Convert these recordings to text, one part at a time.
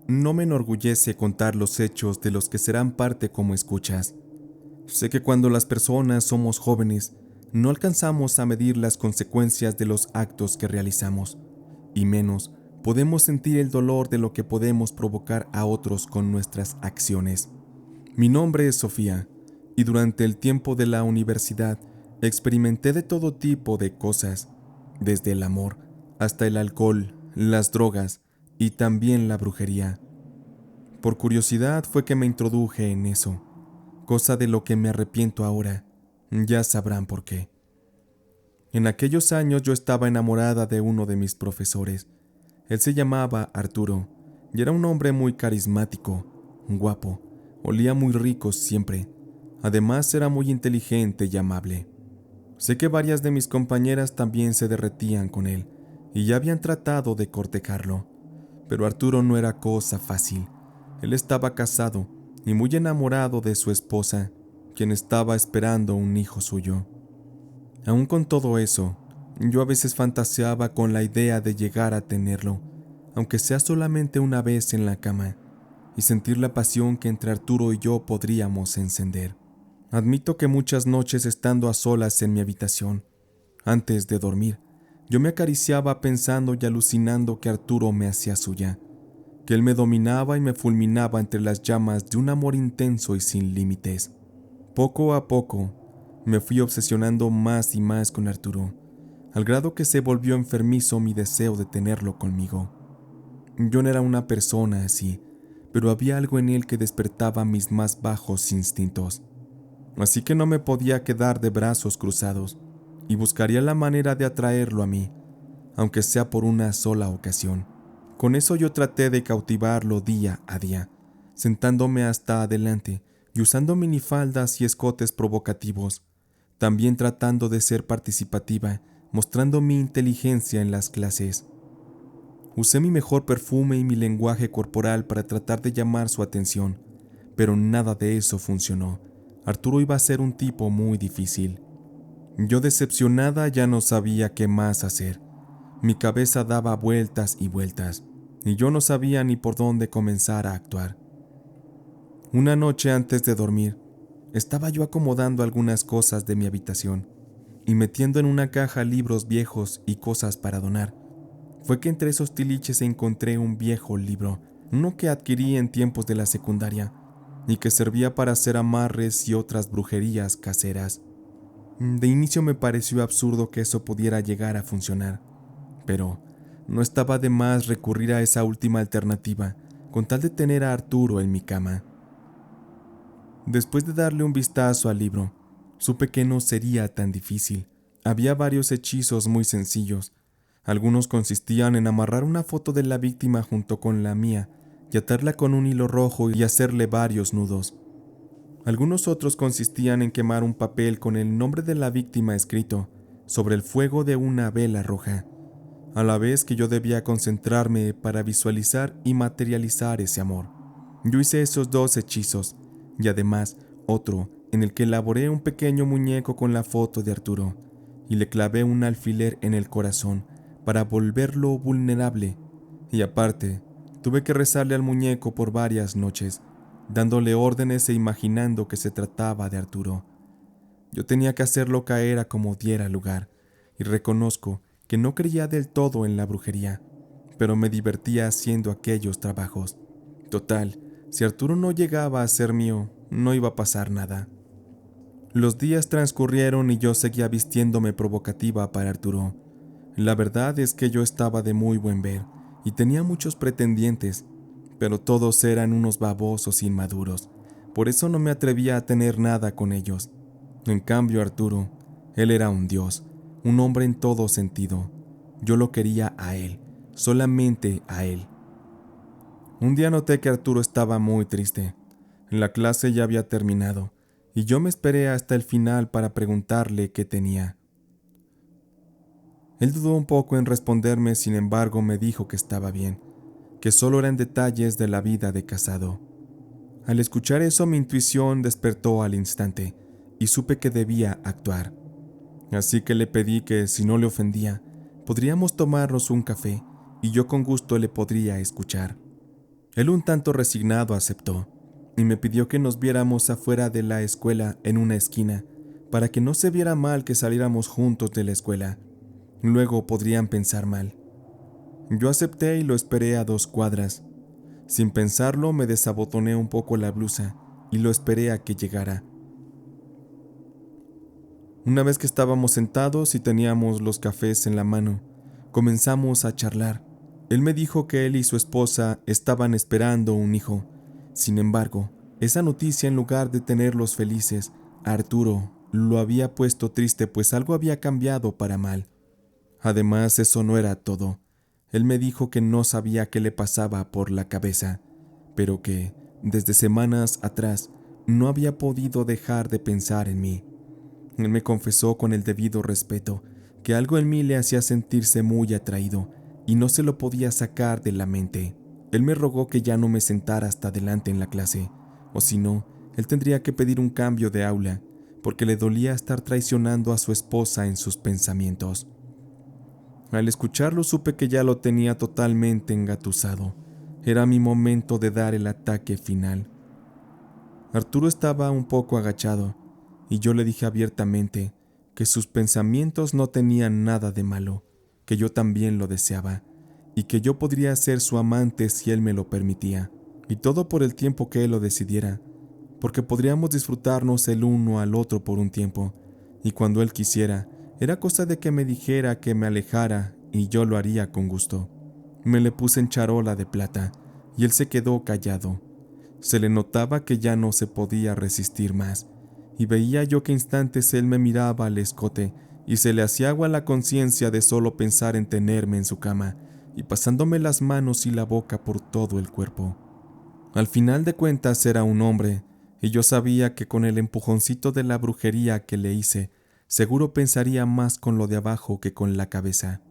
No me enorgullece contar los hechos de los que serán parte como escuchas. Sé que cuando las personas somos jóvenes, no alcanzamos a medir las consecuencias de los actos que realizamos, y menos podemos sentir el dolor de lo que podemos provocar a otros con nuestras acciones. Mi nombre es Sofía, y durante el tiempo de la universidad experimenté de todo tipo de cosas, desde el amor hasta el alcohol, las drogas y también la brujería. Por curiosidad fue que me introduje en eso, cosa de lo que me arrepiento ahora. Ya sabrán por qué. En aquellos años yo estaba enamorada de uno de mis profesores. Él se llamaba Arturo y era un hombre muy carismático, guapo, olía muy rico siempre. Además era muy inteligente y amable. Sé que varias de mis compañeras también se derretían con él y ya habían tratado de cortejarlo, pero Arturo no era cosa fácil. Él estaba casado y muy enamorado de su esposa, quien estaba esperando un hijo suyo. Aún con todo eso, yo a veces fantaseaba con la idea de llegar a tenerlo, aunque sea solamente una vez en la cama, y sentir la pasión que entre Arturo y yo podríamos encender. Admito que muchas noches estando a solas en mi habitación, antes de dormir, yo me acariciaba pensando y alucinando que Arturo me hacía suya, que él me dominaba y me fulminaba entre las llamas de un amor intenso y sin límites. Poco a poco, me fui obsesionando más y más con Arturo, al grado que se volvió enfermizo mi deseo de tenerlo conmigo. Yo no era una persona así, pero había algo en él que despertaba mis más bajos instintos. Así que no me podía quedar de brazos cruzados, y buscaría la manera de atraerlo a mí, aunque sea por una sola ocasión. Con eso yo traté de cautivarlo día a día, sentándome hasta adelante y usando minifaldas y escotes provocativos, también tratando de ser participativa, mostrando mi inteligencia en las clases. Usé mi mejor perfume y mi lenguaje corporal para tratar de llamar su atención, pero nada de eso funcionó. Arturo iba a ser un tipo muy difícil. Yo decepcionada ya no sabía qué más hacer. Mi cabeza daba vueltas y vueltas, y yo no sabía ni por dónde comenzar a actuar. Una noche antes de dormir, estaba yo acomodando algunas cosas de mi habitación y metiendo en una caja libros viejos y cosas para donar. Fue que entre esos tiliches encontré un viejo libro, uno que adquirí en tiempos de la secundaria y que servía para hacer amarres y otras brujerías caseras. De inicio me pareció absurdo que eso pudiera llegar a funcionar, pero no estaba de más recurrir a esa última alternativa con tal de tener a Arturo en mi cama. Después de darle un vistazo al libro, supe que no sería tan difícil. Había varios hechizos muy sencillos. Algunos consistían en amarrar una foto de la víctima junto con la mía y atarla con un hilo rojo y hacerle varios nudos. Algunos otros consistían en quemar un papel con el nombre de la víctima escrito sobre el fuego de una vela roja, a la vez que yo debía concentrarme para visualizar y materializar ese amor. Yo hice esos dos hechizos, y además otro en el que elaboré un pequeño muñeco con la foto de Arturo, y le clavé un alfiler en el corazón para volverlo vulnerable, y aparte, tuve que rezarle al muñeco por varias noches, dándole órdenes e imaginando que se trataba de Arturo. Yo tenía que hacerlo caer a como diera lugar, y reconozco que no creía del todo en la brujería, pero me divertía haciendo aquellos trabajos. Total, si Arturo no llegaba a ser mío, no iba a pasar nada. Los días transcurrieron y yo seguía vistiéndome provocativa para Arturo. La verdad es que yo estaba de muy buen ver y tenía muchos pretendientes, pero todos eran unos babosos inmaduros. Por eso no me atrevía a tener nada con ellos. En cambio, Arturo, él era un dios, un hombre en todo sentido. Yo lo quería a él, solamente a él. Un día noté que Arturo estaba muy triste. La clase ya había terminado, y yo me esperé hasta el final para preguntarle qué tenía. Él dudó un poco en responderme, sin embargo me dijo que estaba bien, que solo eran detalles de la vida de casado. Al escuchar eso mi intuición despertó al instante, y supe que debía actuar. Así que le pedí que, si no le ofendía, podríamos tomarnos un café, y yo con gusto le podría escuchar. Él un tanto resignado aceptó, y me pidió que nos viéramos afuera de la escuela en una esquina, para que no se viera mal que saliéramos juntos de la escuela. Luego podrían pensar mal. Yo acepté y lo esperé a 2 cuadras. Sin pensarlo, me desabotoné un poco la blusa y lo esperé a que llegara. Una vez que estábamos sentados y teníamos los cafés en la mano, comenzamos a charlar. Él me dijo que él y su esposa estaban esperando un hijo. Sin embargo, esa noticia, en lugar de tenerlos felices, a Arturo lo había puesto triste, pues algo había cambiado para mal. Además, eso no era todo. Él me dijo que no sabía qué le pasaba por la cabeza, pero que, desde semanas atrás, no había podido dejar de pensar en mí. Él me confesó con el debido respeto que algo en mí le hacía sentirse muy atraído y no se lo podía sacar de la mente. Él me rogó que ya no me sentara hasta adelante en la clase, o si no, él tendría que pedir un cambio de aula, porque le dolía estar traicionando a su esposa en sus pensamientos. Al escucharlo supe que ya lo tenía totalmente engatusado. Era mi momento de dar el ataque final. Arturo estaba un poco agachado, y yo le dije abiertamente que sus pensamientos no tenían nada de malo, que yo también lo deseaba, y que yo podría ser su amante si él me lo permitía, y todo por el tiempo que él lo decidiera, porque podríamos disfrutarnos el uno al otro por un tiempo, y cuando él quisiera, era cosa de que me dijera que me alejara, y yo lo haría con gusto. Me le puse en charola de plata, y él se quedó callado. Se le notaba que ya no se podía resistir más, y veía yo que instantes él me miraba al escote y se le hacía agua la conciencia de solo pensar en tenerme en su cama y pasándome las manos y la boca por todo el cuerpo. Al final de cuentas era un hombre, y yo sabía que con el empujoncito de la brujería que le hice, seguro pensaría más con lo de abajo que con la cabeza.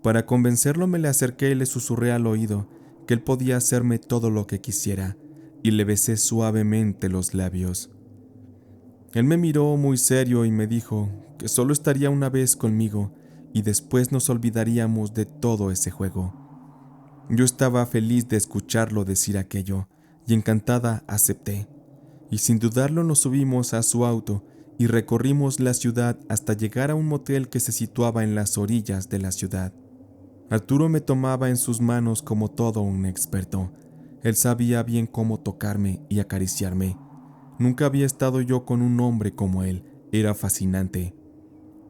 Para convencerlo me le acerqué y le susurré al oído que él podía hacerme todo lo que quisiera, y le besé suavemente los labios. Él me miró muy serio y me dijo que solo estaría una vez conmigo y después nos olvidaríamos de todo ese juego. Yo estaba feliz de escucharlo decir aquello y encantada acepté, y sin dudarlo nos subimos a su auto y recorrimos la ciudad hasta llegar a un motel que se situaba en las orillas de la ciudad. Arturo me tomaba en sus manos como todo un experto. Él sabía bien cómo tocarme y acariciarme. Nunca había estado yo con un hombre como él. Era fascinante.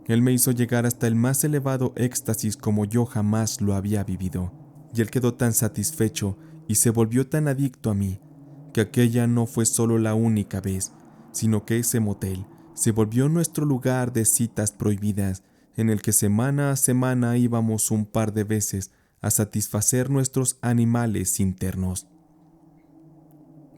Él me hizo llegar hasta el más elevado éxtasis como yo jamás lo había vivido, y él quedó tan satisfecho y se volvió tan adicto a mí, que aquella no fue solo la única vez, sino que ese motel se volvió nuestro lugar de citas prohibidas, en el que semana a semana íbamos un par de veces a satisfacer nuestros animales internos.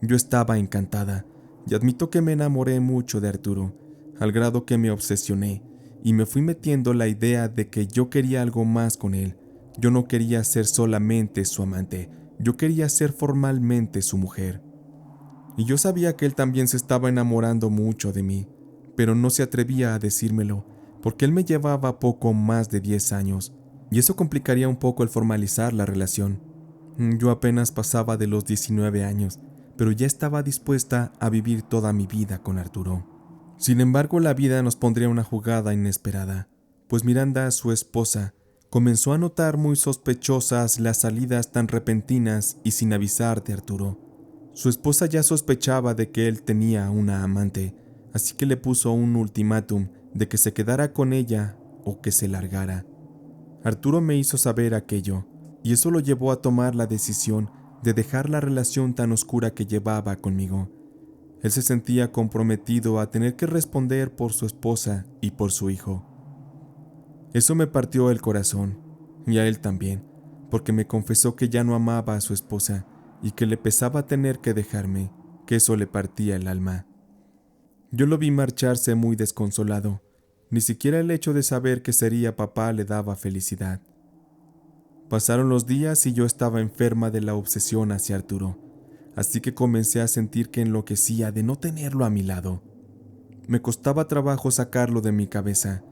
Yo estaba encantada, y admito que me enamoré mucho de Arturo, al grado que me obsesioné, y me fui metiendo la idea de que yo quería algo más con él. Yo no quería ser solamente su amante, yo quería ser formalmente su mujer. Y yo sabía que él también se estaba enamorando mucho de mí, pero no se atrevía a decírmelo, porque él me llevaba poco más de 10 años, y eso complicaría un poco el formalizar la relación. Yo apenas pasaba de los 19 años, pero ya estaba dispuesta a vivir toda mi vida con Arturo. Sin embargo, la vida nos pondría una jugada inesperada, pues Miranda, su esposa, comenzó a notar muy sospechosas las salidas tan repentinas y sin avisar de Arturo. Su esposa ya sospechaba de que él tenía una amante, así que le puso un ultimátum de que se quedara con ella o que se largara. Arturo me hizo saber aquello, y eso lo llevó a tomar la decisión de dejar la relación tan oscura que llevaba conmigo. Él se sentía comprometido a tener que responder por su esposa y por su hijo. Eso me partió el corazón, y a él también, porque me confesó que ya no amaba a su esposa y que le pesaba tener que dejarme, que eso le partía el alma. Yo lo vi marcharse muy desconsolado. Ni siquiera el hecho de saber que sería papá le daba felicidad. Pasaron los días y yo estaba enferma de la obsesión hacia Arturo, así que comencé a sentir que enloquecía de no tenerlo a mi lado. Me costaba trabajo sacarlo de mi cabeza.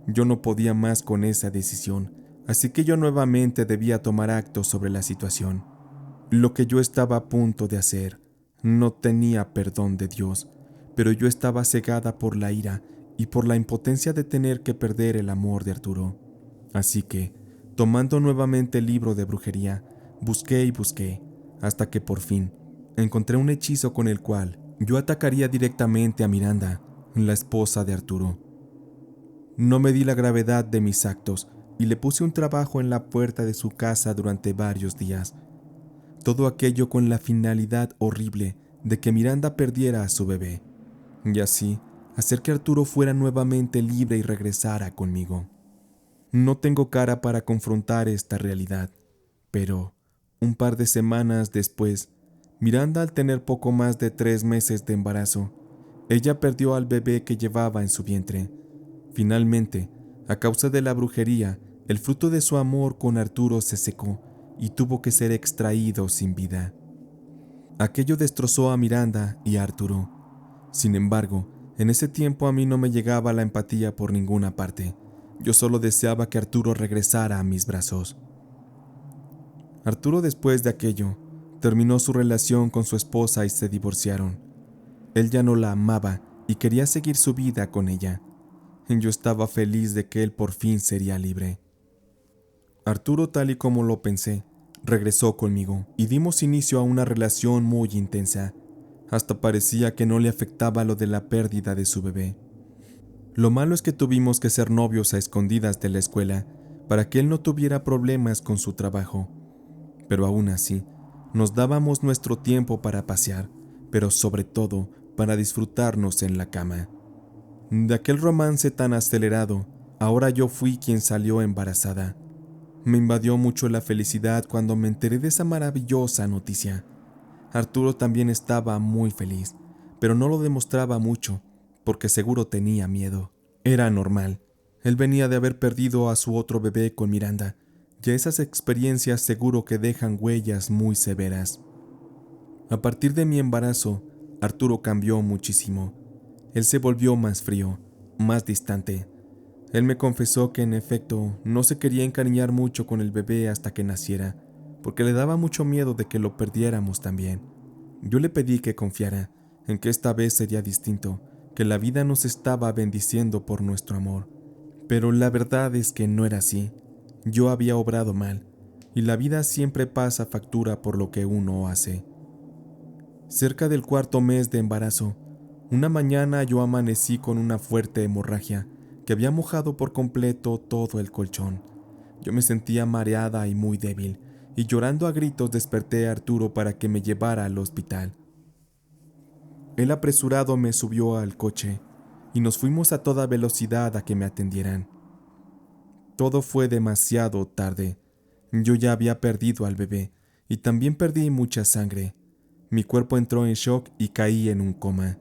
Yo no podía más con esa decisión, así que yo nuevamente debía tomar acto sobre la situación. Lo que yo estaba a punto de hacer no tenía perdón de Dios, pero yo estaba cegada por la ira y por la impotencia de tener que perder el amor de Arturo. Así que, tomando nuevamente el libro de brujería, busqué y busqué, hasta que por fin encontré un hechizo con el cual yo atacaría directamente a Miranda, la esposa de Arturo. No medí la gravedad de mis actos y le puse un trabajo en la puerta de su casa durante varios días. Todo aquello con la finalidad horrible de que Miranda perdiera a su bebé, y así hacer que Arturo fuera nuevamente libre y regresara conmigo. No tengo cara para confrontar esta realidad, pero un par de semanas después, Miranda, al tener poco más de 3 meses de embarazo, ella perdió al bebé que llevaba en su vientre. Finalmente, a causa de la brujería, el fruto de su amor con Arturo se secó y tuvo que ser extraído sin vida. Aquello destrozó a Miranda y a Arturo. Sin embargo, en ese tiempo a mí no me llegaba la empatía por ninguna parte. Yo solo deseaba que Arturo regresara a mis brazos. Arturo, después de aquello, terminó su relación con su esposa y se divorciaron. Él ya no la amaba y quería seguir su vida con ella. Yo estaba feliz de que él por fin sería libre. Arturo, tal y como lo pensé, regresó conmigo y dimos inicio a una relación muy intensa. Hasta parecía que no le afectaba lo de la pérdida de su bebé. Lo malo es que tuvimos que ser novios a escondidas de la escuela para que él no tuviera problemas con su trabajo. Pero aún así, nos dábamos nuestro tiempo para pasear, pero sobre todo para disfrutarnos en la cama. De aquel romance tan acelerado, ahora yo fui quien salió embarazada. Me invadió mucho la felicidad cuando me enteré de esa maravillosa noticia. Arturo también estaba muy feliz, pero no lo demostraba mucho, porque seguro tenía miedo. Era normal. Él venía de haber perdido a su otro bebé con Miranda, y esas experiencias seguro que dejan huellas muy severas. A partir de mi embarazo, Arturo cambió muchísimo. Él se volvió más frío, más distante. Él me confesó que en efecto no se quería encariñar mucho con el bebé hasta que naciera, porque le daba mucho miedo de que lo perdiéramos también. Yo le pedí que confiara en que esta vez sería distinto, que la vida nos estaba bendiciendo por nuestro amor. Pero la verdad es que no era así. Yo había obrado mal, y la vida siempre pasa factura por lo que uno hace. Cerca del 4.º mes de embarazo, una mañana yo amanecí con una fuerte hemorragia que había mojado por completo todo el colchón. Yo me sentía mareada y muy débil, y llorando a gritos desperté a Arturo para que me llevara al hospital. Él apresurado me subió al coche, y nos fuimos a toda velocidad a que me atendieran. Todo fue demasiado tarde. Yo ya había perdido al bebé, y también perdí mucha sangre. Mi cuerpo entró en shock y caí en un coma.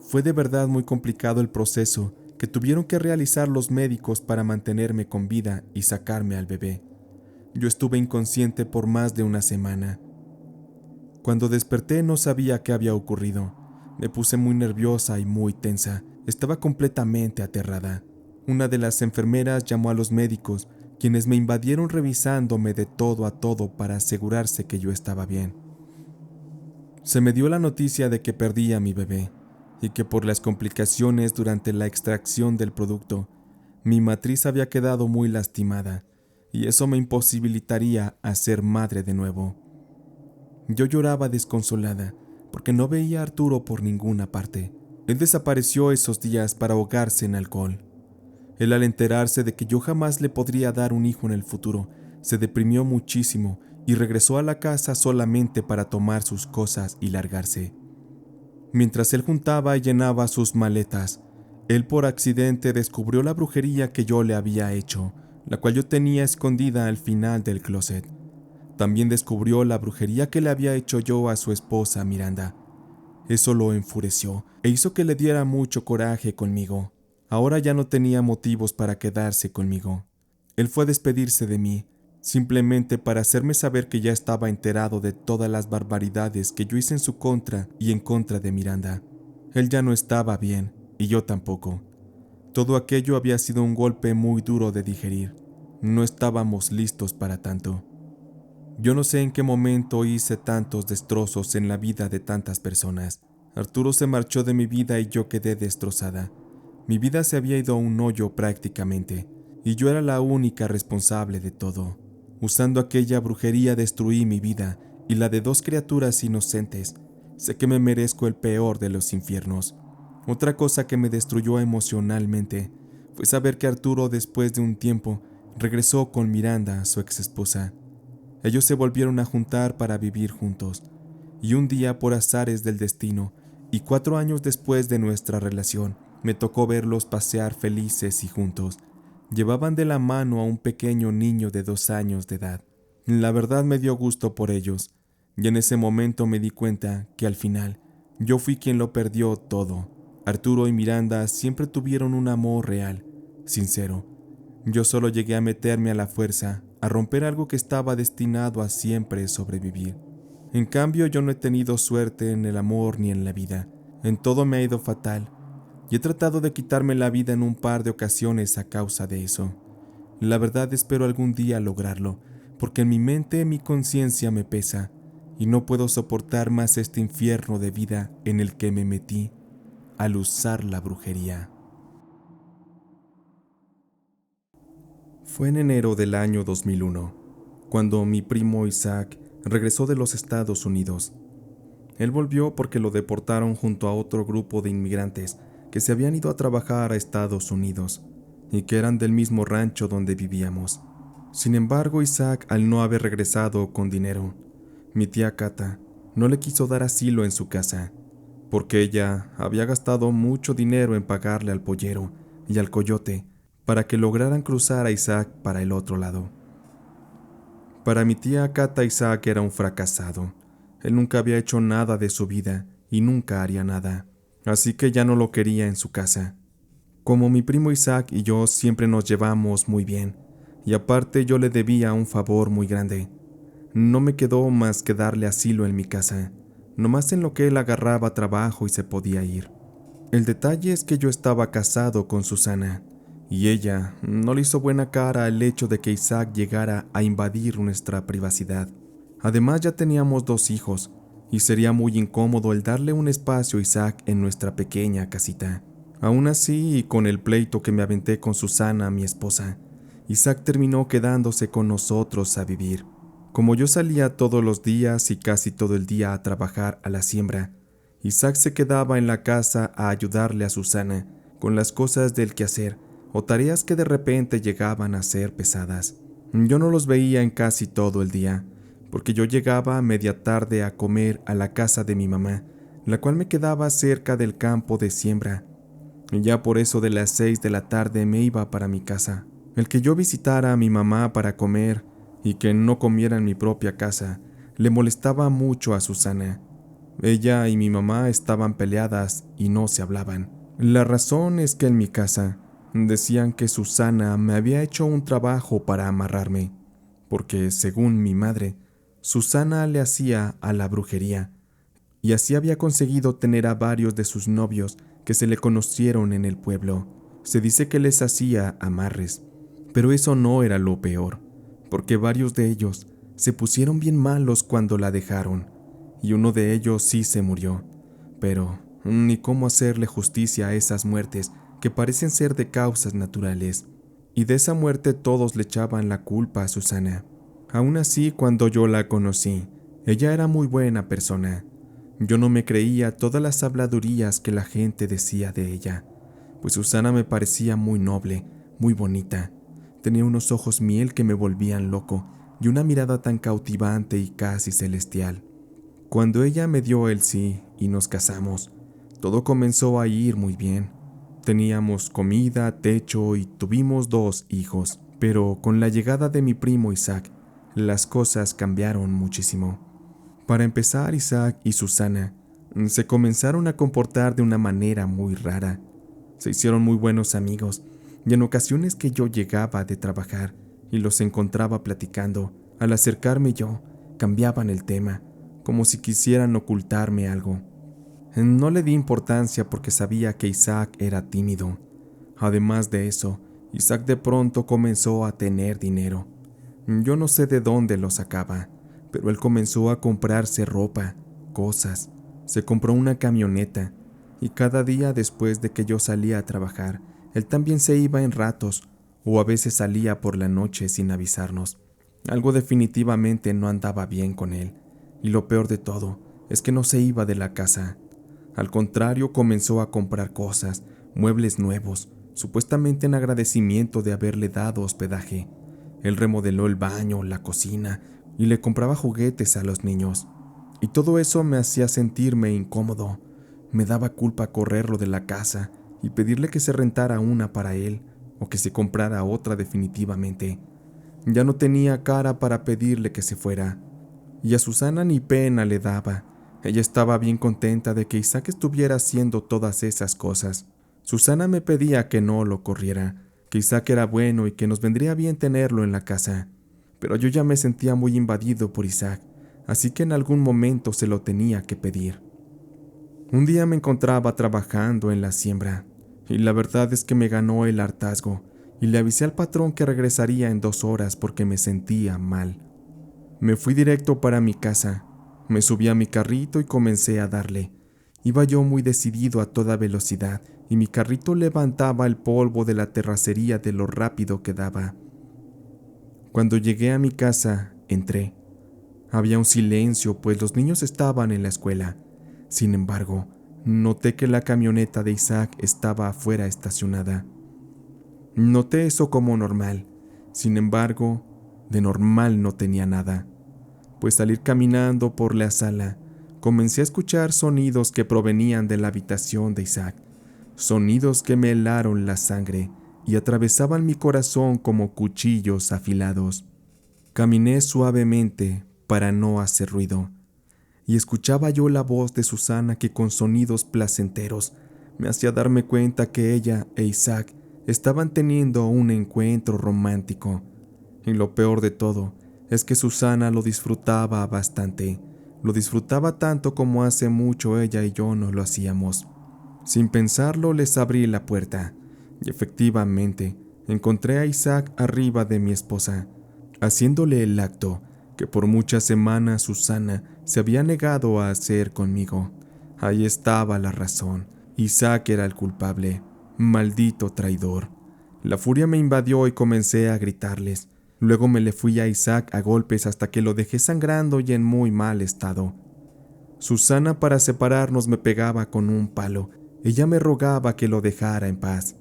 Fue de verdad muy complicado el proceso que tuvieron que realizar los médicos para mantenerme con vida y sacarme al bebé. Yo estuve inconsciente por más de una semana. Cuando desperté no sabía qué había ocurrido. Me puse muy nerviosa y muy tensa. Estaba completamente aterrada. Una de las enfermeras llamó a los médicos, quienes me invadieron revisándome de todo a todo para asegurarse que yo estaba bien. Se me dio la noticia de que perdí a mi bebé y que por las complicaciones durante la extracción del producto, mi matriz había quedado muy lastimada y eso me imposibilitaría a ser madre de nuevo. Yo lloraba desconsolada porque no veía a Arturo por ninguna parte. Él desapareció esos días para ahogarse en alcohol. Él, al enterarse de que yo jamás le podría dar un hijo en el futuro, se deprimió muchísimo y regresó a la casa solamente para tomar sus cosas y largarse. Mientras él juntaba y llenaba sus maletas, él por accidente descubrió la brujería que yo le había hecho, la cual yo tenía escondida al final del closet. También descubrió la brujería que le había hecho yo a su esposa Miranda. Eso lo enfureció e hizo que le diera mucho coraje conmigo. Ahora ya no tenía motivos para quedarse conmigo. Él fue a despedirse de mí, simplemente para hacerme saber que ya estaba enterado de todas las barbaridades que yo hice en su contra y en contra de Miranda. Él ya no estaba bien, y yo tampoco. Todo aquello había sido un golpe muy duro de digerir. No estábamos listos para tanto. Yo no sé en qué momento hice tantos destrozos en la vida de tantas personas. Arturo se marchó de mi vida y yo quedé destrozada. Mi vida se había ido a un hoyo prácticamente, y yo era la única responsable de todo. Usando aquella brujería destruí mi vida y la de 2 criaturas inocentes. Sé que me merezco el peor de los infiernos. Otra cosa que me destruyó emocionalmente fue saber que Arturo, después de un tiempo, regresó con Miranda, su ex esposa. Ellos se volvieron a juntar para vivir juntos, y un día, por azares del destino, y 4 años después de nuestra relación, me tocó verlos pasear felices y juntos. Llevaban de la mano a un pequeño niño de 2 años de edad. La verdad me dio gusto por ellos, y en ese momento me di cuenta que al final yo fui quien lo perdió todo. Arturo y Miranda siempre tuvieron un amor real, sincero. Yo solo llegué a meterme a la fuerza, a romper algo que estaba destinado a siempre sobrevivir. En cambio, yo no he tenido suerte en el amor ni en la vida. En todo me ha ido fatal, y he tratado de quitarme la vida en un par de ocasiones a causa de eso. La verdad, espero algún día lograrlo, porque en mi mente mi conciencia me pesa, y no puedo soportar más este infierno de vida en el que me metí al usar la brujería. Fue en enero del año 2001, cuando mi primo Isaac regresó de los Estados Unidos. Él volvió porque lo deportaron junto a otro grupo de inmigrantes que se habían ido a trabajar a Estados Unidos y que eran del mismo rancho donde vivíamos. Sin embargo, Isaac, al no haber regresado con dinero, mi tía Cata no le quiso dar asilo en su casa, porque ella había gastado mucho dinero en pagarle al pollero y al coyote para que lograran cruzar a Isaac para el otro lado. Para mi tía Cata, Isaac era un fracasado. Él nunca había hecho nada de su vida y nunca haría nada, así que ya no lo quería en su casa. Como mi primo Isaac y yo siempre nos llevamos muy bien, y aparte yo le debía un favor muy grande, no me quedó más que darle asilo en mi casa, nomás en lo que él agarraba trabajo y se podía ir. El detalle es que yo estaba casado con Susana, y ella no le hizo buena cara al hecho de que Isaac llegara a invadir nuestra privacidad. Además, ya teníamos 2 hijos, y sería muy incómodo el darle un espacio a Isaac en nuestra pequeña casita. Aún así, y con el pleito que me aventé con Susana, mi esposa, Isaac terminó quedándose con nosotros a vivir. Como yo salía todos los días y casi todo el día a trabajar a la siembra, Isaac se quedaba en la casa a ayudarle a Susana con las cosas del quehacer o tareas que de repente llegaban a ser pesadas. Yo no los veía en casi todo el día, porque yo llegaba a media tarde a comer a la casa de mi mamá, la cual me quedaba cerca del campo de siembra, y ya por eso de las 6 de la tarde me iba para mi casa. El que yo visitara a mi mamá para comer y que no comiera en mi propia casa le molestaba mucho a Susana. Ella y mi mamá estaban peleadas y no se hablaban. La razón es que en mi casa decían que Susana me había hecho un trabajo para amarrarme, porque según mi madre, Susana le hacía a la brujería, y así había conseguido tener a varios de sus novios que se le conocieron en el pueblo. Se dice que les hacía amarres, pero eso no era lo peor, porque varios de ellos se pusieron bien malos cuando la dejaron, y uno de ellos sí se murió, pero ni cómo hacerle justicia a esas muertes que parecen ser de causas naturales, y de esa muerte todos le echaban la culpa a Susana. Aún así, cuando yo la conocí, ella era muy buena persona. Yo no me creía todas las habladurías que la gente decía de ella, pues Susana me parecía muy noble, muy bonita. Tenía unos ojos miel que me volvían loco y una mirada tan cautivante y casi celestial. Cuando ella me dio el sí y nos casamos, todo comenzó a ir muy bien. Teníamos comida, techo y tuvimos 2 hijos, pero con la llegada de mi primo Isaac, las cosas cambiaron muchísimo. Para empezar, Isaac y Susana se comenzaron a comportar de una manera muy rara. Se hicieron muy buenos amigos, y en ocasiones que yo llegaba de trabajar y los encontraba platicando, al acercarme yo, cambiaban el tema, como si quisieran ocultarme algo. No le di importancia porque sabía que Isaac era tímido. Además de eso, Isaac de pronto comenzó a tener dinero. Yo no sé de dónde lo sacaba, pero él comenzó a comprarse ropa, cosas, se compró una camioneta, y cada día después de que yo salía a trabajar, él también se iba en ratos, o a veces salía por la noche sin avisarnos. Algo definitivamente no andaba bien con él, y lo peor de todo es que no se iba de la casa. Al contrario, comenzó a comprar cosas, muebles nuevos, supuestamente en agradecimiento de haberle dado hospedaje. Él remodeló el baño, la cocina y le compraba juguetes a los niños. Y todo eso me hacía sentirme incómodo. Me daba culpa correrlo de la casa y pedirle que se rentara una para él o que se comprara otra definitivamente. Ya no tenía cara para pedirle que se fuera. Y a Susana ni pena le daba. Ella estaba bien contenta de que Isaac estuviera haciendo todas esas cosas. Susana me pedía que no lo corriera, que Isaac era bueno y que nos vendría bien tenerlo en la casa. Pero yo ya me sentía muy invadido por Isaac, así que en algún momento se lo tenía que pedir. Un día me encontraba trabajando en la siembra, y la verdad es que me ganó el hartazgo, y le avisé al patrón que regresaría en 2 horas porque me sentía mal. Me fui directo para mi casa, me subí a mi carrito y comencé a darle. Iba yo muy decidido a toda velocidad, y mi carrito levantaba el polvo de la terracería de lo rápido que daba. Cuando llegué a mi casa, entré. Había un silencio, pues los niños estaban en la escuela. Sin embargo, noté que la camioneta de Isaac estaba afuera estacionada. Noté eso como normal. Sin embargo, de normal no tenía nada. Pues al ir caminando por la sala, comencé a escuchar sonidos que provenían de la habitación de Isaac. Sonidos que me helaron la sangre y atravesaban mi corazón como cuchillos afilados. Caminé suavemente para no hacer ruido, y escuchaba yo la voz de Susana que con sonidos placenteros me hacía darme cuenta que ella e Isaac estaban teniendo un encuentro romántico. Y lo peor de todo es que Susana lo disfrutaba bastante. Lo disfrutaba tanto como hace mucho ella y yo no lo hacíamos. Sin pensarlo, les abrí la puerta, y efectivamente encontré a Isaac arriba de mi esposa, haciéndole el acto que por muchas semanas Susana se había negado a hacer conmigo. Ahí estaba la razón. Isaac era el culpable. Maldito traidor. La furia me invadió y comencé a gritarles. Luego me le fui a Isaac a golpes hasta que lo dejé sangrando y en muy mal estado. Susana, para separarnos, me pegaba con un palo. Ella me rogaba que lo dejara en paz.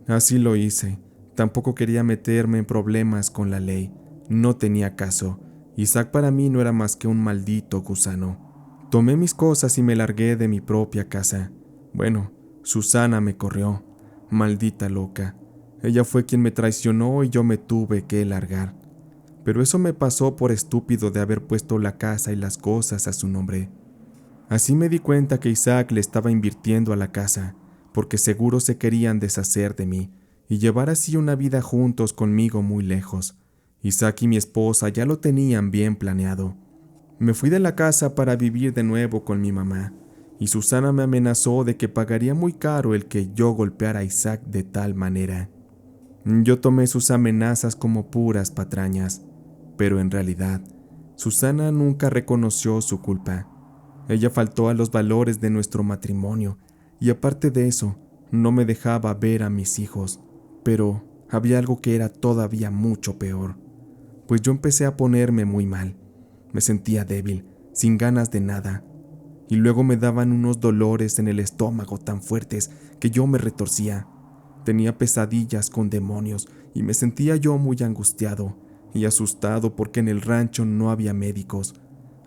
Así lo hice. Tampoco quería meterme en problemas con la ley. No tenía caso. Isaac para mí no era más que un maldito gusano. Tomé mis cosas y me largué de mi propia casa. Bueno, Susana me corrió. Maldita loca. Ella fue quien me traicionó y yo me tuve que largar. Pero eso me pasó por estúpido de haber puesto la casa y las cosas a su nombre. Así me di cuenta que Isaac le estaba invirtiendo a la casa, porque seguro se querían deshacer de mí y llevar así una vida juntos conmigo muy lejos. Isaac y mi esposa ya lo tenían bien planeado. Me fui de la casa para vivir de nuevo con mi mamá, y Susana me amenazó de que pagaría muy caro el que yo golpeara a Isaac de tal manera. Yo tomé sus amenazas como puras patrañas, pero en realidad, Susana nunca reconoció su culpa. Ella faltó a los valores de nuestro matrimonio, y aparte de eso, no me dejaba ver a mis hijos. Pero había algo que era todavía mucho peor, pues yo empecé a ponerme muy mal. Me sentía débil, sin ganas de nada, y luego me daban unos dolores en el estómago tan fuertes que yo me retorcía. Tenía pesadillas con demonios y me sentía yo muy angustiado y asustado porque en el rancho no había médicos.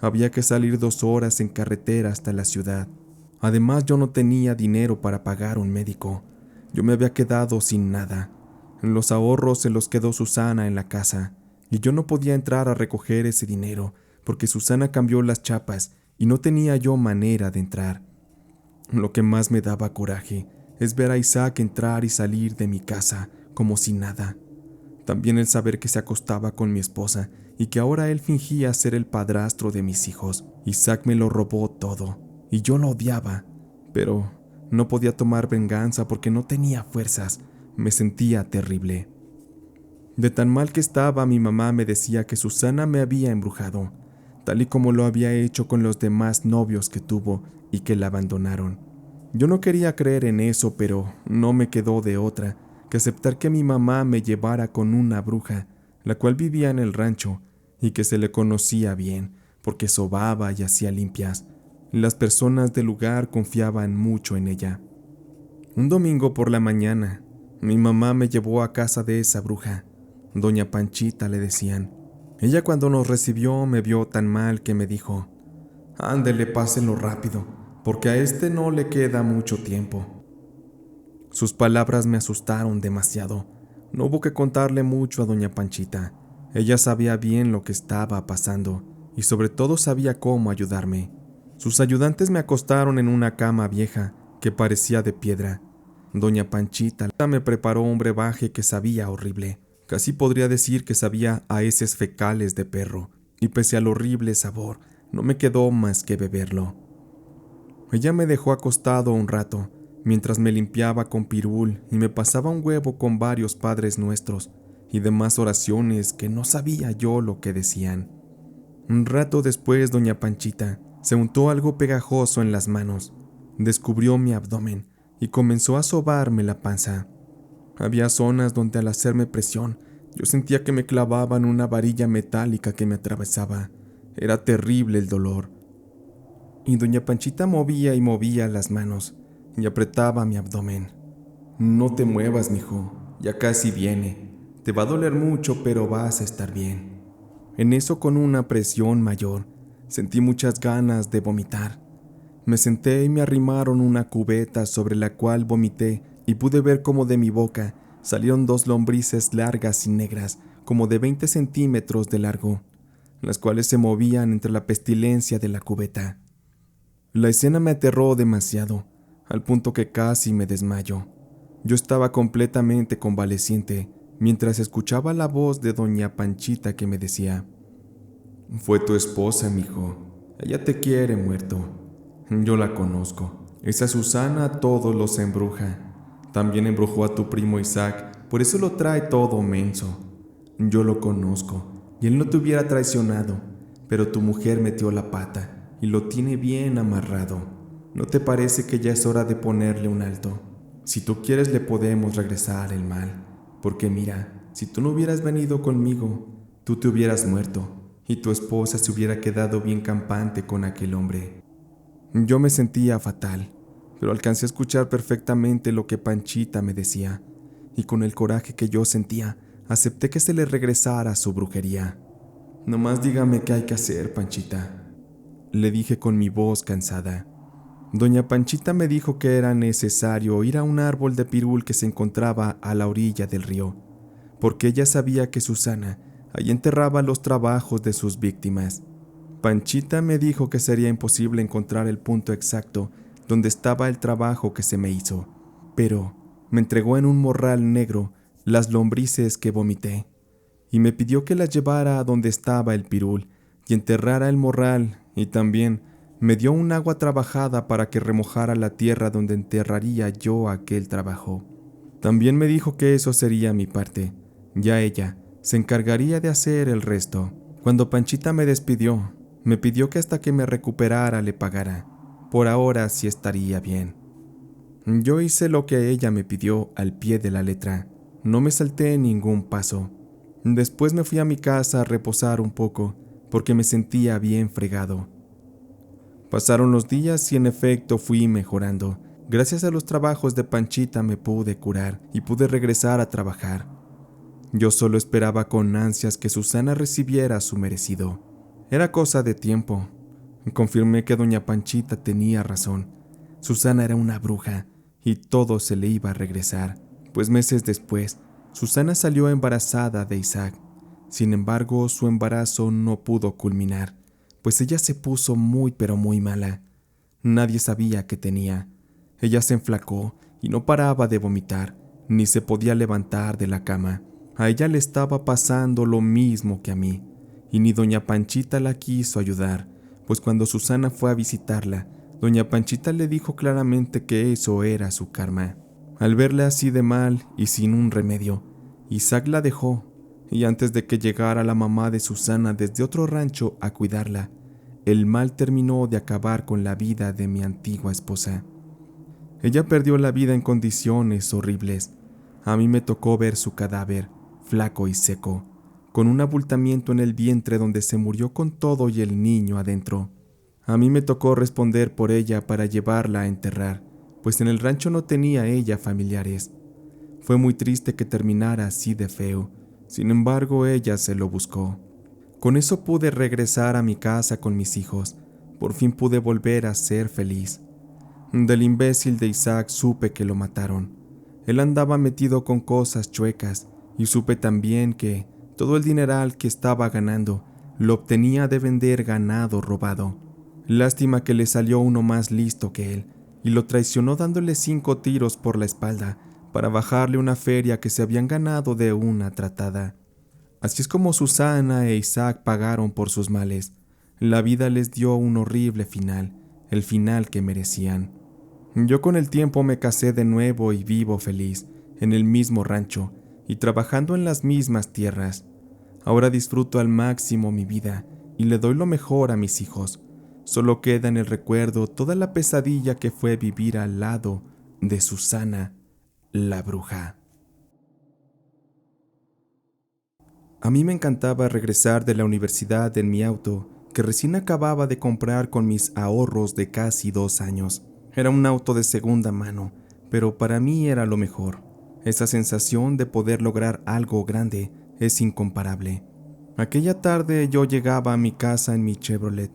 Había que salir 2 horas en carretera hasta la ciudad. Además, yo no tenía dinero para pagar un médico. Yo me había quedado sin nada. Los ahorros se los quedó Susana en la casa, y yo no podía entrar a recoger ese dinero porque Susana cambió las chapas y no tenía yo manera de entrar. Lo que más me daba coraje es ver a Isaac entrar y salir de mi casa como si nada. También el saber que se acostaba con mi esposa y que ahora él fingía ser el padrastro de mis hijos. Isaac me lo robó todo y yo lo odiaba, pero no podía tomar venganza porque no tenía fuerzas. Me sentía terrible. De tan mal que estaba, mi mamá me decía que Susana me había embrujado. tal y como lo había hecho con los demás novios que tuvo y que la abandonaron. Yo no quería creer en eso, pero no me quedó de otra que aceptar que mi mamá me llevara con una bruja, la cual vivía en el rancho y que se le conocía bien, porque sobaba y hacía limpias. Las personas del lugar confiaban mucho en ella. Un domingo por la mañana, mi mamá me llevó a casa de esa bruja. Doña Panchita le decían. Ella cuando nos recibió me vio tan mal que me dijo: «Ándele, pásenlo rápido, porque a este no le queda mucho tiempo». Sus palabras me asustaron demasiado. No hubo que contarle mucho a doña Panchita. Ella sabía bien lo que estaba pasando y sobre todo sabía cómo ayudarme. Sus ayudantes me acostaron en una cama vieja que parecía de piedra. Doña Panchita me preparó un brebaje que sabía horrible. Casi podría decir que sabía a heces fecales de perro, y pese al horrible sabor, no me quedó más que beberlo. Ella me dejó acostado un rato, mientras me limpiaba con pirul y me pasaba un huevo con varios Padres Nuestros y demás oraciones que no sabía yo lo que decían. Un rato después, doña Panchita se untó algo pegajoso en las manos, descubrió mi abdomen y comenzó a sobarme la panza. Había zonas donde al hacerme presión, yo sentía que me clavaban una varilla metálica que me atravesaba. Era terrible el dolor. Y doña Panchita movía y movía las manos y apretaba mi abdomen. «No te muevas, mijo, ya casi viene. Te va a doler mucho, pero vas a estar bien». En eso, con una presión mayor, sentí muchas ganas de vomitar. Me senté y me arrimaron una cubeta sobre la cual vomité y pude ver cómo de mi boca salieron 2 lombrices largas y negras, como de 20 centímetros de largo, las cuales se movían entre la pestilencia de la cubeta. La escena me aterró demasiado, al punto que casi me desmayo. Yo estaba completamente convaleciente, mientras escuchaba la voz de doña Panchita que me decía: «Fue tu esposa, mijo. Ella te quiere muerto. Yo la conozco. Esa Susana a todos los embruja. También embrujó a tu primo Isaac, por eso lo trae todo menso. Yo lo conozco, y él no te hubiera traicionado, pero tu mujer metió la pata y lo tiene bien amarrado. ¿No te parece que ya es hora de ponerle un alto? Si tú quieres le podemos regresar el mal, porque mira, si tú no hubieras venido conmigo, tú te hubieras muerto, y tu esposa se hubiera quedado bien campante con aquel hombre». Yo me sentía fatal, pero alcancé a escuchar perfectamente lo que Panchita me decía, y con el coraje que yo sentía, acepté que se le regresara su brujería. «Nomás dígame qué hay que hacer, Panchita», le dije con mi voz cansada. Doña Panchita me dijo que era necesario ir a un árbol de pirul que se encontraba a la orilla del río, porque ella sabía que Susana ahí enterraba los trabajos de sus víctimas. Panchita me dijo que sería imposible encontrar el punto exacto donde estaba el trabajo que se me hizo, pero me entregó en un morral negro las lombrices que vomité, y me pidió que las llevara a donde estaba el pirul y enterrara el morral, y también me dio un agua trabajada para que remojara la tierra donde enterraría yo aquel trabajo. También me dijo que eso sería mi parte, ya ella se encargaría de hacer el resto. Cuando Panchita me despidió, me pidió que hasta que me recuperara le pagara. Por ahora sí estaría bien. Yo hice lo que ella me pidió al pie de la letra. No me salté ningún paso. Después me fui a mi casa a reposar un poco, porque me sentía bien fregado. Pasaron los días y en efecto fui mejorando. Gracias a los trabajos de Panchita me pude curar y pude regresar a trabajar. Yo solo esperaba con ansias que Susana recibiera su merecido. Era cosa de tiempo. Confirmé que doña Panchita tenía razón. Susana era una bruja y todo se le iba a regresar, pues meses después, Susana salió embarazada de Isaac. Sin embargo, su embarazo no pudo culminar, pues ella se puso muy pero muy mala. Nadie sabía qué tenía. Ella se enflacó y no paraba de vomitar, ni se podía levantar de la cama. A ella le estaba pasando lo mismo que a mí. Y ni doña Panchita la quiso ayudar, pues cuando Susana fue a visitarla, doña Panchita le dijo claramente que eso era su karma. Al verla así de mal y sin un remedio, Isaac la dejó y antes de que llegara la mamá de Susana desde otro rancho a cuidarla, el mal terminó de acabar con la vida de mi antigua esposa. Ella perdió la vida en condiciones horribles. A mí me tocó ver su cadáver, flaco y seco, con un abultamiento en el vientre donde se murió con todo y el niño adentro. A mí me tocó responder por ella para llevarla a enterrar, pues en el rancho no tenía ella familiares. Fue muy triste que terminara así de feo. Sin embargo, ella se lo buscó. Con eso pude regresar a mi casa con mis hijos. Por fin pude volver a ser feliz. Del imbécil de Isaac supe que lo mataron. Él andaba metido con cosas chuecas y supe también que todo el dineral que estaba ganando lo obtenía de vender ganado robado. Lástima que le salió uno más listo que él y lo traicionó dándole 5 tiros por la espalda para bajarle una feria que se habían ganado de una tratada. Así es como Susana e Isaac pagaron por sus males. La vida les dio un horrible final, el final que merecían. Yo con el tiempo me casé de nuevo y vivo feliz, en el mismo rancho y trabajando en las mismas tierras. Ahora disfruto al máximo mi vida y le doy lo mejor a mis hijos. Solo queda en el recuerdo toda la pesadilla que fue vivir al lado de Susana, la bruja. A mí me encantaba regresar de la universidad en mi auto, que recién acababa de comprar con mis ahorros de casi 2 años. Era un auto de segunda mano, pero para mí era lo mejor. Esa sensación de poder lograr algo grande es incomparable. Aquella tarde yo llegaba a mi casa en mi Chevrolet.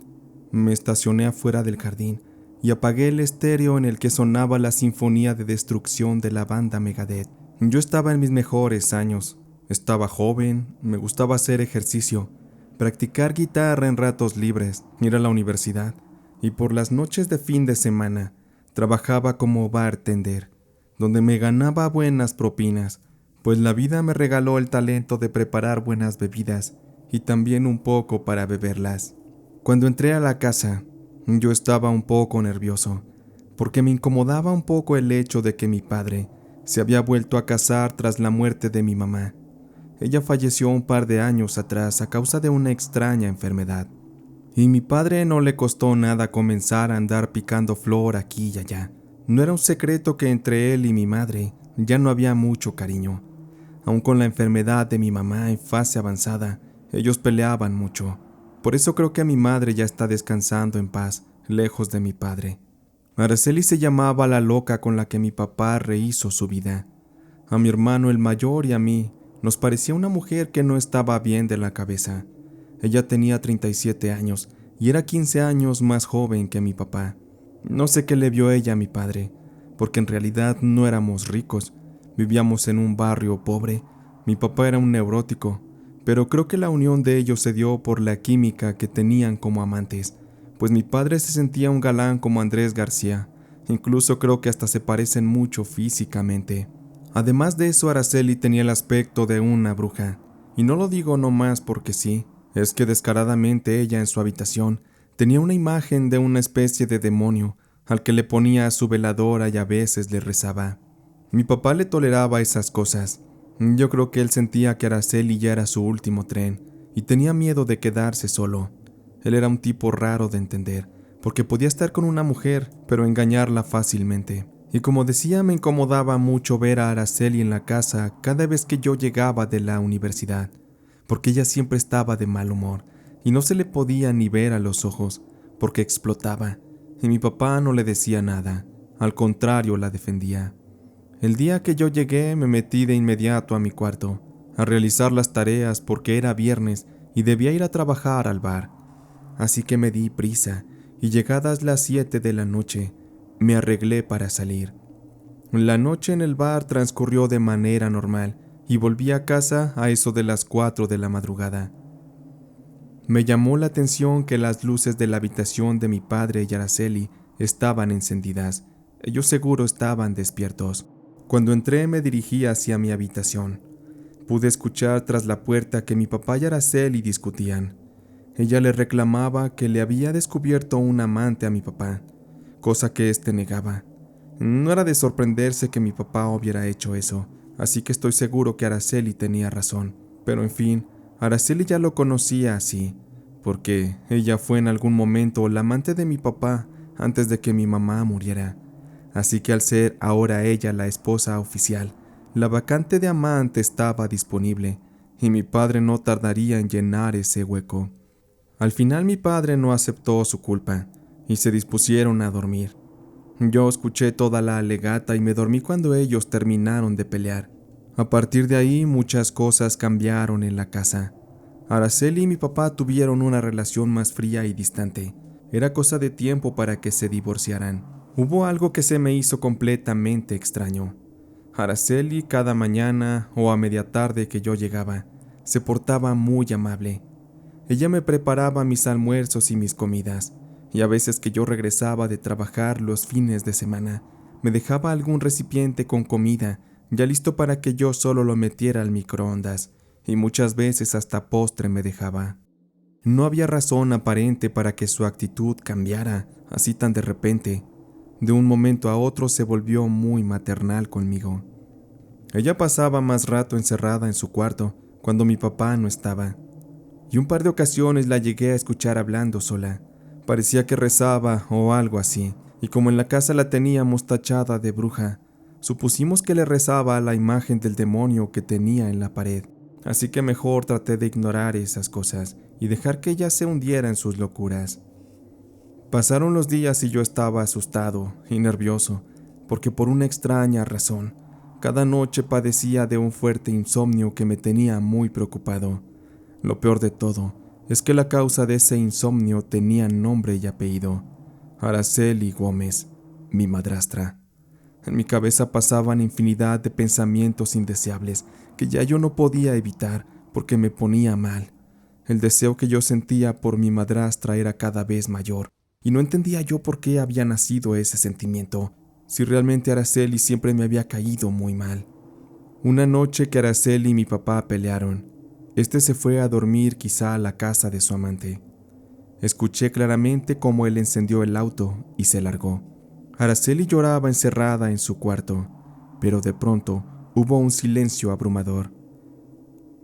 Me estacioné afuera del jardín y apagué el estéreo en el que sonaba la sinfonía de destrucción de la banda Megadeth. Yo estaba en mis mejores años. Estaba joven, me gustaba hacer ejercicio, practicar guitarra en ratos libres, ir a la universidad y por las noches de fin de semana trabajaba como bartender, donde me ganaba buenas propinas, pues la vida me regaló el talento de preparar buenas bebidas y también un poco para beberlas. Cuando entré a la casa, yo estaba un poco nervioso, porque me incomodaba un poco el hecho de que mi padre se había vuelto a casar tras la muerte de mi mamá. Ella falleció un par de años atrás a causa de una extraña enfermedad. Y mi padre no le costó nada comenzar a andar picando flor aquí y allá. No era un secreto que entre él y mi madre ya no había mucho cariño. Aun con la enfermedad de mi mamá en fase avanzada, ellos peleaban mucho. Por eso creo que mi madre ya está descansando en paz, lejos de mi padre. Araceli se llamaba la loca con la que mi papá rehizo su vida. A mi hermano el mayor y a mí nos parecía una mujer que no estaba bien de la cabeza. Ella tenía 37 años y era 15 años más joven que mi papá. No sé qué le vio ella a mi padre, porque en realidad no éramos ricos. Vivíamos en un barrio pobre. Mi papá era un neurótico, pero creo que la unión de ellos se dio por la química que tenían como amantes, pues mi padre se sentía un galán como Andrés García. Incluso creo que hasta se parecen mucho físicamente. Además de eso, Araceli tenía el aspecto de una bruja. Y no lo digo nomás porque sí, es que descaradamente ella en su habitación tenía una imagen de una especie de demonio al que le ponía a su veladora y a veces le rezaba. Mi papá le toleraba esas cosas. Yo creo que él sentía que Araceli ya era su último tren y tenía miedo de quedarse solo. Él era un tipo raro de entender, porque podía estar con una mujer, pero engañarla fácilmente. Y como decía, me incomodaba mucho ver a Araceli en la casa cada vez que yo llegaba de la universidad, porque ella siempre estaba de mal humor y no se le podía ni ver a los ojos, porque explotaba, y mi papá no le decía nada, al contrario la defendía. El día que yo llegué me metí de inmediato a mi cuarto, a realizar las tareas porque era viernes y debía ir a trabajar al bar. Así que me di prisa y llegadas las 7 de la noche, me arreglé para salir. La noche en el bar transcurrió de manera normal y volví a casa a eso de las 4 de la madrugada. Me llamó la atención que las luces de la habitación de mi padre y Araceli estaban encendidas. Ellos seguro estaban despiertos. Cuando entré me dirigí hacia mi habitación. Pude escuchar tras la puerta que mi papá y Araceli discutían. Ella le reclamaba que le había descubierto un amante a mi papá, cosa que éste negaba. No era de sorprenderse que mi papá hubiera hecho eso, así que estoy seguro que Araceli tenía razón, Pero en fin, Araceli ya lo conocía así, porque ella fue en algún momento la amante de mi papá antes de que mi mamá muriera. Así que al ser ahora ella la esposa oficial, la vacante de amante estaba disponible y mi padre no tardaría en llenar ese hueco. Al final mi padre no aceptó su culpa y se dispusieron a dormir. Yo escuché toda la alegata y me dormí cuando ellos terminaron de pelear. A partir de ahí muchas cosas cambiaron en la casa. Araceli y mi papá tuvieron una relación más fría y distante. Era cosa de tiempo para que se divorciaran. Hubo algo que se me hizo completamente extraño. Araceli cada mañana o a media tarde que yo llegaba, se portaba muy amable. Ella me preparaba mis almuerzos y mis comidas, y a veces que yo regresaba de trabajar los fines de semana, me dejaba algún recipiente con comida, ya listo para que yo solo lo metiera al microondas, y muchas veces hasta postre me dejaba. No había razón aparente para que su actitud cambiara así tan de repente. De un momento a otro se volvió muy maternal conmigo. Ella pasaba más rato encerrada en su cuarto cuando mi papá no estaba, y un par de ocasiones la llegué a escuchar hablando sola. Parecía que rezaba o algo así, y como en la casa la teníamos tachada de bruja, supusimos que le rezaba a la imagen del demonio que tenía en la pared. Así que mejor traté de ignorar esas cosas y dejar que ella se hundiera en sus locuras. Pasaron los días y yo estaba asustado y nervioso, porque por una extraña razón, cada noche padecía de un fuerte insomnio que me tenía muy preocupado. Lo peor de todo es que la causa de ese insomnio tenía nombre y apellido: Araceli Gómez, mi madrastra. En mi cabeza pasaban infinidad de pensamientos indeseables que ya yo no podía evitar porque me ponía mal. El deseo que yo sentía por mi madrastra era cada vez mayor, y no entendía yo por qué había nacido ese sentimiento, si realmente Araceli siempre me había caído muy mal. Una noche que Araceli y mi papá pelearon, este se fue a dormir quizá a la casa de su amante. Escuché claramente cómo él encendió el auto y se largó. Araceli lloraba encerrada en su cuarto, pero de pronto hubo un silencio abrumador.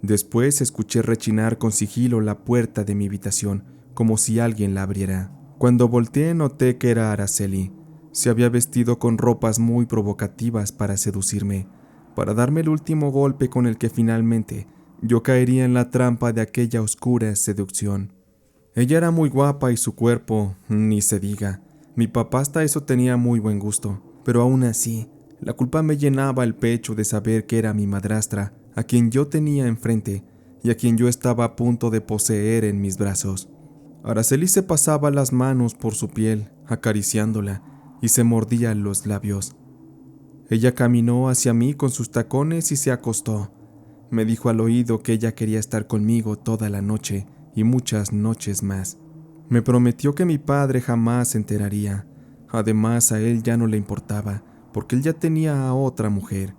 Después escuché rechinar con sigilo la puerta de mi habitación, como si alguien la abriera. Cuando volteé noté que era Araceli. Se había vestido con ropas muy provocativas para seducirme, para darme el último golpe con el que finalmente yo caería en la trampa de aquella oscura seducción. Ella era muy guapa y su cuerpo, ni se diga. Mi papá hasta eso tenía muy buen gusto, pero aún así, la culpa me llenaba el pecho de saber que era mi madrastra, a quien yo tenía enfrente y a quien yo estaba a punto de poseer en mis brazos. Araceli se pasaba las manos por su piel, acariciándola, y se mordía los labios. Ella caminó hacia mí con sus tacones y se acostó. Me dijo al oído que ella quería estar conmigo toda la noche y muchas noches más. Me prometió que mi padre jamás se enteraría. Además, a él ya no le importaba, porque él ya tenía a otra mujer.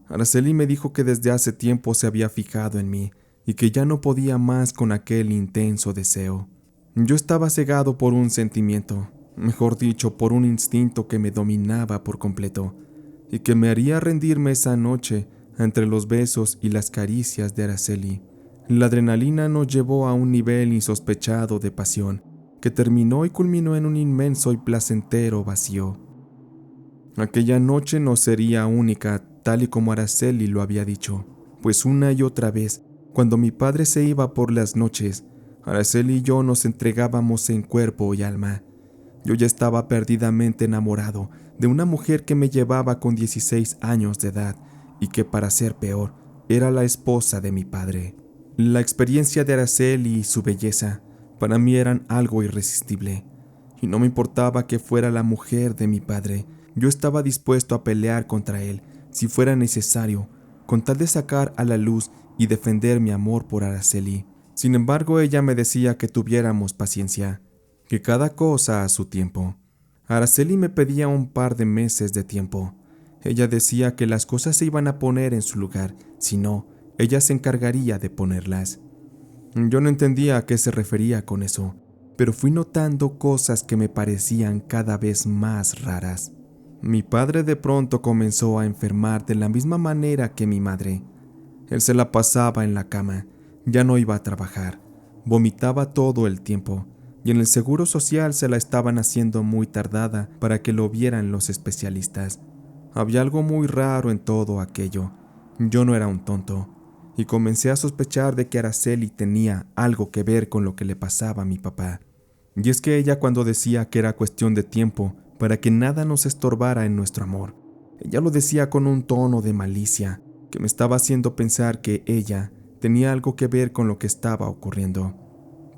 Araceli me dijo que desde hace tiempo se había fijado en mí y que ya no podía más con aquel intenso deseo. Yo estaba cegado por un sentimiento, mejor dicho, por un instinto que me dominaba por completo y que me haría rendirme esa noche entre los besos y las caricias de Araceli. La adrenalina nos llevó a un nivel insospechado de pasión que terminó y culminó en un inmenso y placentero vacío. Aquella noche no sería única, tal y como Araceli lo había dicho, pues una y otra vez, cuando mi padre se iba por las noches, Araceli y yo nos entregábamos en cuerpo y alma. Yo ya estaba perdidamente enamorado de una mujer que me llevaba con 16 años de edad y que, para ser peor, era la esposa de mi padre. La experiencia de Araceli y su belleza para mí eran algo irresistible, y no me importaba que fuera la mujer de mi padre. Yo estaba dispuesto a pelear contra él, si fuera necesario, con tal de sacar a la luz y defender mi amor por Araceli. Sin embargo, ella me decía que tuviéramos paciencia, que cada cosa a su tiempo. Araceli me pedía un par de meses de tiempo. Ella decía que las cosas se iban a poner en su lugar, si no, ella se encargaría de ponerlas. Yo no entendía a qué se refería con eso, pero fui notando cosas que me parecían cada vez más raras. Mi padre de pronto comenzó a enfermar de la misma manera que mi madre. Él se la pasaba en la cama, ya no iba a trabajar, vomitaba todo el tiempo, y en el seguro social se la estaban haciendo muy tardada para que lo vieran los especialistas. Había algo muy raro en todo aquello. Yo no era un tonto, y comencé a sospechar de que Araceli tenía algo que ver con lo que le pasaba a mi papá. Y es que ella, cuando decía que era cuestión de tiempo para que nada nos estorbara en nuestro amor, ella lo decía con un tono de malicia que me estaba haciendo pensar que ella tenía algo que ver con lo que estaba ocurriendo.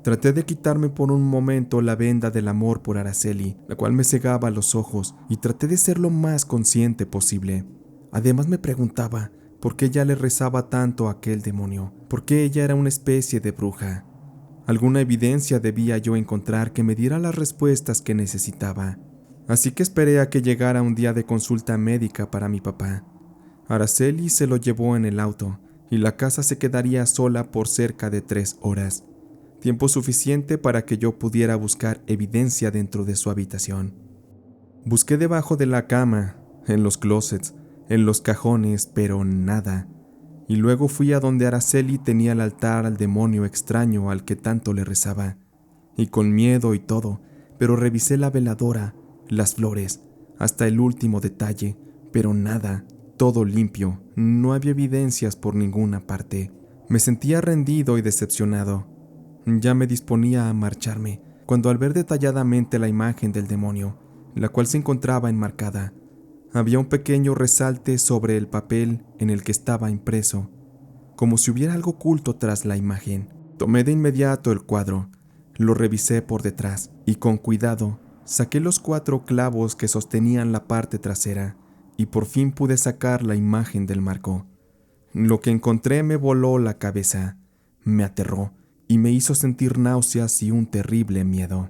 Traté de quitarme por un momento la venda del amor por Araceli, la cual me cegaba los ojos, y traté de ser lo más consciente posible. Además me preguntaba por qué ella le rezaba tanto a aquel demonio, por qué ella era una especie de bruja. Alguna evidencia debía yo encontrar que me diera las respuestas que necesitaba. Así que esperé a que llegara un día de consulta médica para mi papá. Araceli se lo llevó en el auto, y la casa se quedaría sola por cerca de 3 horas. Tiempo suficiente para que yo pudiera buscar evidencia dentro de su habitación. Busqué debajo de la cama, en los closets, en los cajones, pero nada. Y luego fui a donde Araceli tenía el altar al demonio extraño al que tanto le rezaba. Y con miedo y todo, pero revisé la veladora, las flores, hasta el último detalle, pero nada, todo limpio, no había evidencias por ninguna parte. Me sentía rendido y decepcionado. Ya me disponía a marcharme, cuando al ver detalladamente la imagen del demonio, la cual se encontraba enmarcada, había un pequeño resalte sobre el papel en el que estaba impreso, como si hubiera algo oculto tras la imagen. Tomé de inmediato el cuadro, lo revisé por detrás y con cuidado saqué los 4 clavos que sostenían la parte trasera y por fin pude sacar la imagen del marco. Lo que encontré me voló la cabeza, me aterró y me hizo sentir náuseas y un terrible miedo.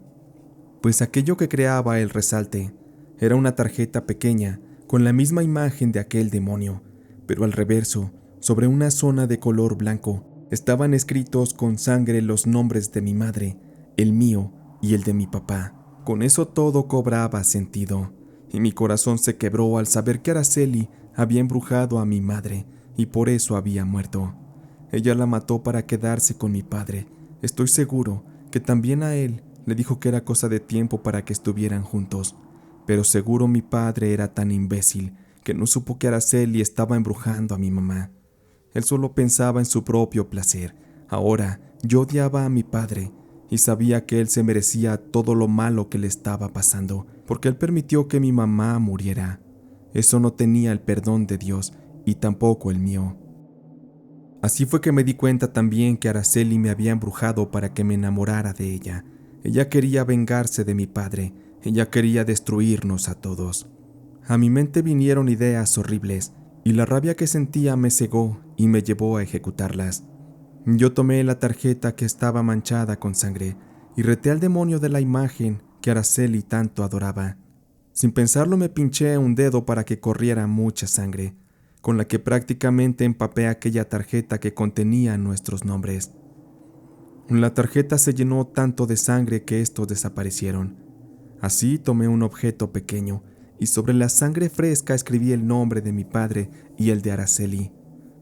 Pues aquello que creaba el resalte era una tarjeta pequeña con la misma imagen de aquel demonio, pero al reverso, sobre una zona de color blanco, estaban escritos con sangre los nombres de mi madre, el mío y el de mi papá. Con eso todo cobraba sentido, y mi corazón se quebró al saber que Araceli había embrujado a mi madre y por eso había muerto. Ella la mató para quedarse con mi padre. Estoy seguro que también a él le dijo que era cosa de tiempo para que estuvieran juntos. Pero seguro mi padre era tan imbécil que no supo que Araceli estaba embrujando a mi mamá. Él solo pensaba en su propio placer. Ahora yo odiaba a mi padre y sabía que él se merecía todo lo malo que le estaba pasando, porque él permitió que mi mamá muriera. Eso no tenía el perdón de Dios y tampoco el mío. Así fue que me di cuenta también que Araceli me había embrujado para que me enamorara de ella. Ella quería vengarse de mi padre, ella quería destruirnos a todos. A mi mente vinieron ideas horribles, y la rabia que sentía me cegó y me llevó a ejecutarlas. Yo tomé la tarjeta que estaba manchada con sangre y reté al demonio de la imagen que Araceli tanto adoraba. Sin pensarlo me pinché un dedo para que corriera mucha sangre, con la que prácticamente empapé aquella tarjeta que contenía nuestros nombres. La tarjeta se llenó tanto de sangre que estos desaparecieron. Así tomé un objeto pequeño y sobre la sangre fresca escribí el nombre de mi padre y el de Araceli.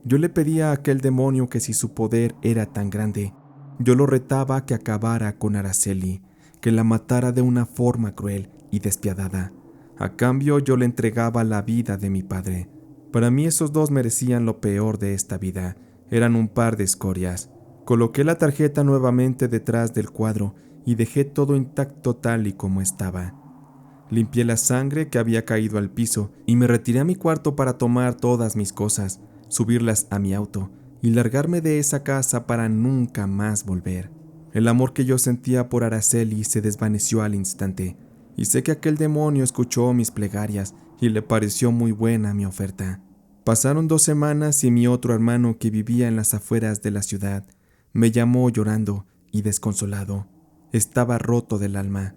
Yo le pedía a aquel demonio que si su poder era tan grande, yo lo retaba a que acabara con Araceli, que la matara de una forma cruel y despiadada. A cambio yo le entregaba la vida de mi padre. Para mí esos dos merecían lo peor de esta vida, eran un par de escorias. Coloqué la tarjeta nuevamente detrás del cuadro y dejé todo intacto tal y como estaba. Limpié la sangre que había caído al piso y me retiré a mi cuarto para tomar todas mis cosas, subirlas a mi auto y largarme de esa casa para nunca más volver. El amor que yo sentía por Araceli se desvaneció al instante, y sé que aquel demonio escuchó mis plegarias y le pareció muy buena mi oferta. Pasaron 2 semanas y mi otro hermano, que vivía en las afueras de la ciudad, me llamó llorando y desconsolado. Estaba roto del alma.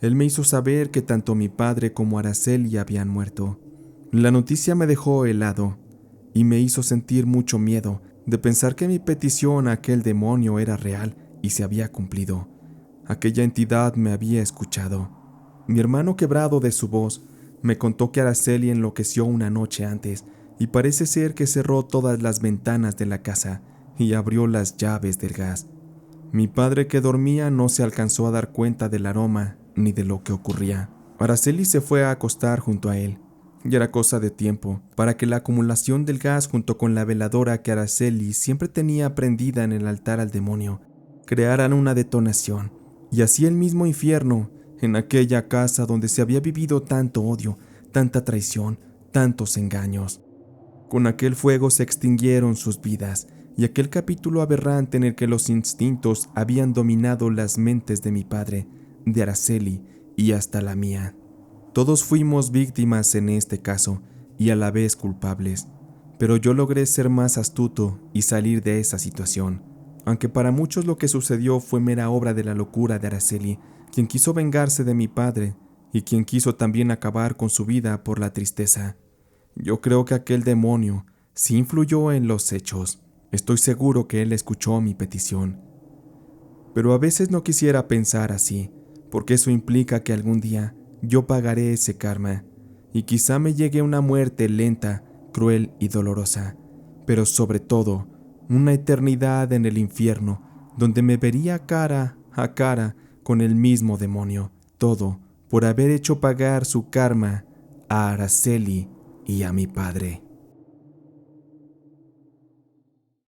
Él me hizo saber que tanto mi padre como Araceli habían muerto. La noticia me dejó helado y me hizo sentir mucho miedo de pensar que mi petición a aquel demonio era real y se había cumplido. Aquella entidad me había escuchado. Mi hermano, quebrado de su voz, me contó que Araceli enloqueció una noche antes y parece ser que cerró todas las ventanas de la casa y abrió las llaves del gas. Mi padre, que dormía, no se alcanzó a dar cuenta del aroma ni de lo que ocurría. Araceli se fue a acostar junto a él, y era cosa de tiempo para que la acumulación del gas junto con la veladora que Araceli siempre tenía prendida en el altar al demonio crearan una detonación, y así el mismo infierno en aquella casa donde se había vivido tanto odio, tanta traición, tantos engaños. Con aquel fuego se extinguieron sus vidas, y aquel capítulo aberrante en el que los instintos habían dominado las mentes de mi padre, de Araceli y hasta la mía. Todos fuimos víctimas en este caso, y a la vez culpables, pero yo logré ser más astuto y salir de esa situación, aunque para muchos lo que sucedió fue mera obra de la locura de Araceli, quien quiso vengarse de mi padre, y quien quiso también acabar con su vida por la tristeza. Yo creo que aquel demonio sí influyó en los hechos. Estoy seguro que él escuchó mi petición. Pero a veces no quisiera pensar así, porque eso implica que algún día yo pagaré ese karma, y quizá me llegue una muerte lenta, cruel y dolorosa, pero sobre todo, una eternidad en el infierno, donde me vería cara a cara con el mismo demonio, todo por haber hecho pagar su karma a Araceli y a mi padre.